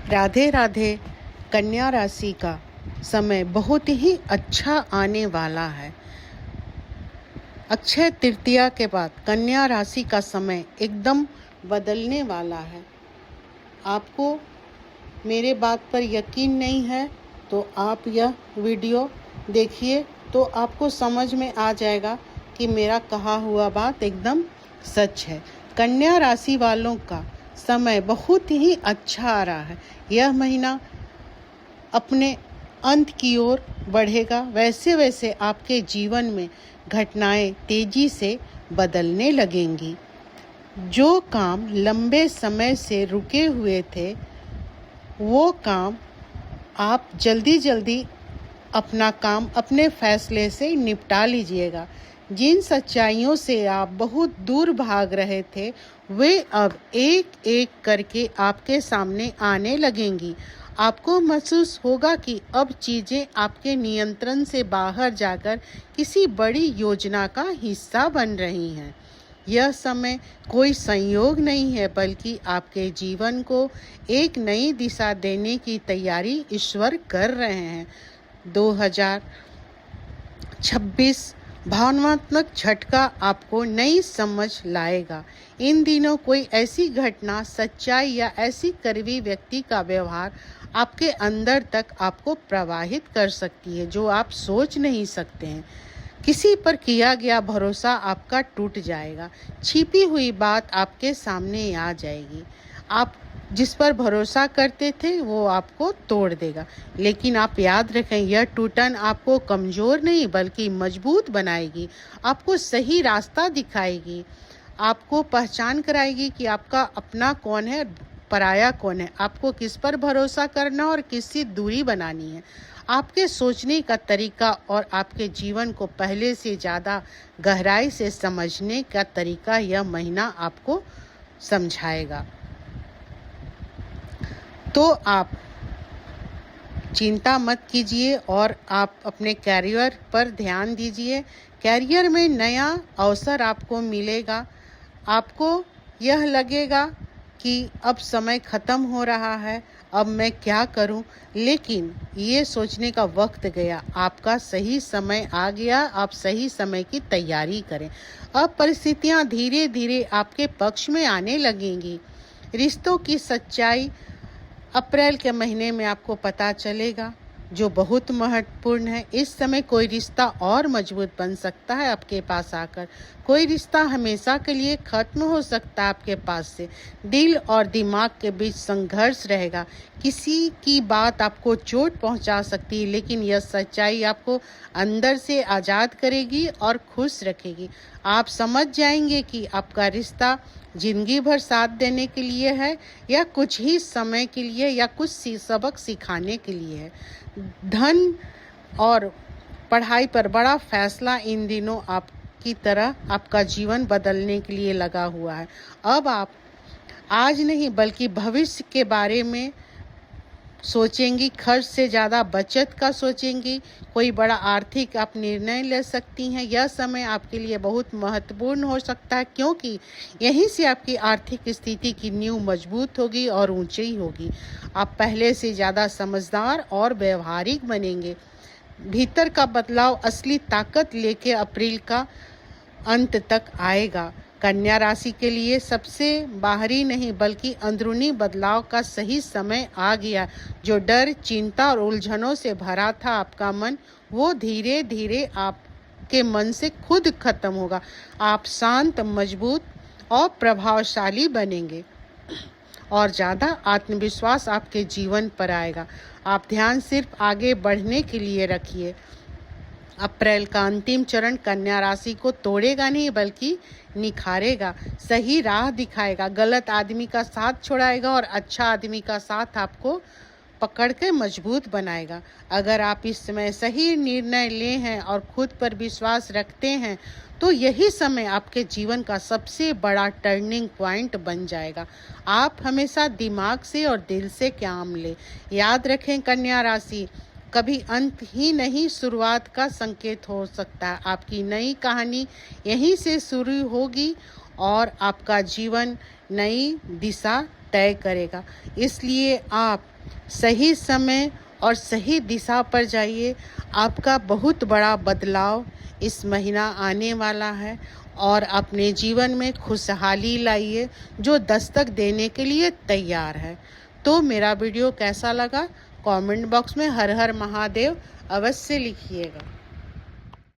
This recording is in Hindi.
राधे राधे। कन्या राशि का समय बहुत ही अच्छा आने वाला है। अक्षय तृतीया के बाद कन्या राशि का समय एकदम बदलने वाला है। आपको मेरे बात पर यकीन नहीं है तो आप यह वीडियो देखिए तो आपको समझ में आ जाएगा कि मेरा कहा हुआ बात एकदम सच है। कन्या राशि वालों का समय बहुत ही अच्छा आ रहा है। यह महीना अपने अंत की ओर बढ़ेगा। वैसे वैसे आपके जीवन में घटनाएं तेजी से बदलने लगेंगी। जो काम लंबे समय से रुके हुए थे वो काम आप जल्दी जल्दी अपना काम अपने फैसले से निपटा लीजिएगा। जिन सच्चाइयों से आप बहुत दूर भाग रहे थे वे अब एक एक करके आपके सामने आने लगेंगी। आपको महसूस होगा कि अब चीज़ें आपके नियंत्रण से बाहर जाकर किसी बड़ी योजना का हिस्सा बन रही हैं। यह समय कोई संयोग नहीं है बल्कि आपके जीवन को एक नई दिशा देने की तैयारी ईश्वर कर रहे हैं। 2026 भावनात्मक झटका आपको नई समझ लाएगा। इन दिनों कोई ऐसी घटना, सच्चाई या ऐसी करीबी व्यक्ति का व्यवहार आपके अंदर तक आपको प्रवाहित कर सकती है जो आप सोच नहीं सकते हैं। किसी पर किया गया भरोसा आपका टूट जाएगा। छिपी हुई बात आपके सामने आ जाएगी। आप जिस पर भरोसा करते थे वो आपको तोड़ देगा। लेकिन आप याद रखें, यह टूटन आपको कमज़ोर नहीं बल्कि मजबूत बनाएगी। आपको सही रास्ता दिखाएगी। आपको पहचान कराएगी कि आपका अपना कौन है, पराया कौन है। आपको किस पर भरोसा करना और किससे दूरी बनानी है। आपके सोचने का तरीका और आपके जीवन को पहले से ज़्यादा गहराई से समझने का तरीका यह महीना आपको समझाएगा। तो आप चिंता मत कीजिए और आप अपने कैरियर पर ध्यान दीजिए। कैरियर में नया अवसर आपको मिलेगा। आपको यह लगेगा कि अब समय ख़त्म हो रहा है, अब मैं क्या करूं? लेकिन ये सोचने का वक्त गया। आपका सही समय आ गया। आप सही समय की तैयारी करें। अब परिस्थितियां धीरे धीरे आपके पक्ष में आने लगेंगी। रिश्तों की सच्चाई अप्रैल के महीने में आपको पता चलेगा जो बहुत महत्वपूर्ण है। इस समय कोई रिश्ता और मजबूत बन सकता है आपके पास आकर। कोई रिश्ता हमेशा के लिए खत्म हो सकता है आपके पास से। दिल और दिमाग के बीच संघर्ष रहेगा। किसी की बात आपको चोट पहुंचा सकती है लेकिन यह सच्चाई आपको अंदर से आज़ाद करेगी और खुश रखेगी। आप समझ जाएंगे कि आपका रिश्ता जिंदगी भर साथ देने के लिए है या कुछ ही समय के लिए या कुछ सबक सिखाने के लिए है। धन और पढ़ाई पर बड़ा फैसला इन दिनों आपकी तरह आपका जीवन बदलने के लिए लगा हुआ है। अब आप आज नहीं बल्कि भविष्य के बारे में सोचेंगी। खर्च से ज़्यादा बचत का सोचेंगी। कोई बड़ा आर्थिक आप निर्णय ले सकती हैं। यह समय आपके लिए बहुत महत्वपूर्ण हो सकता है क्योंकि यहीं से आपकी आर्थिक स्थिति की नींव मजबूत होगी और ऊंची होगी। आप पहले से ज़्यादा समझदार और व्यवहारिक बनेंगे। भीतर का बदलाव असली ताकत लेके अप्रैल का अंत तक आएगा। कन्या राशि के लिए सबसे बाहरी नहीं बल्कि अंदरूनी बदलाव का सही समय आ गया। जो डर, चिंता और उलझनों से भरा था आपका मन, वो धीरे धीरे आपके मन से खुद खत्म होगा। आप शांत, मजबूत और प्रभावशाली बनेंगे और ज़्यादा आत्मविश्वास आपके जीवन पर आएगा। आप ध्यान सिर्फ आगे बढ़ने के लिए रखिए। अप्रैल का अंतिम चरण कन्या राशि को तोड़ेगा नहीं बल्कि निखारेगा, सही राह दिखाएगा, गलत आदमी का साथ छोड़ाएगा और अच्छा आदमी का साथ आपको पकड़ के मजबूत बनाएगा। अगर आप इस समय सही निर्णय ले हैं और खुद पर विश्वास रखते हैं तो यही समय आपके जीवन का सबसे बड़ा टर्निंग पॉइंट बन जाएगा। आप हमेशा दिमाग से और दिल से काम लें। याद रखें, कन्या राशि कभी अंत ही नहीं, शुरुआत का संकेत हो सकता है। आपकी नई कहानी यहीं से शुरू होगी और आपका जीवन नई दिशा तय करेगा। इसलिए आप सही समय और सही दिशा पर जाइए। आपका बहुत बड़ा बदलाव इस महीना आने वाला है और अपने जीवन में खुशहाली लाइए जो दस्तक देने के लिए तैयार है। तो मेरा वीडियो कैसा लगा कमेंट बॉक्स में हर हर महादेव अवश्य लिखिएगा।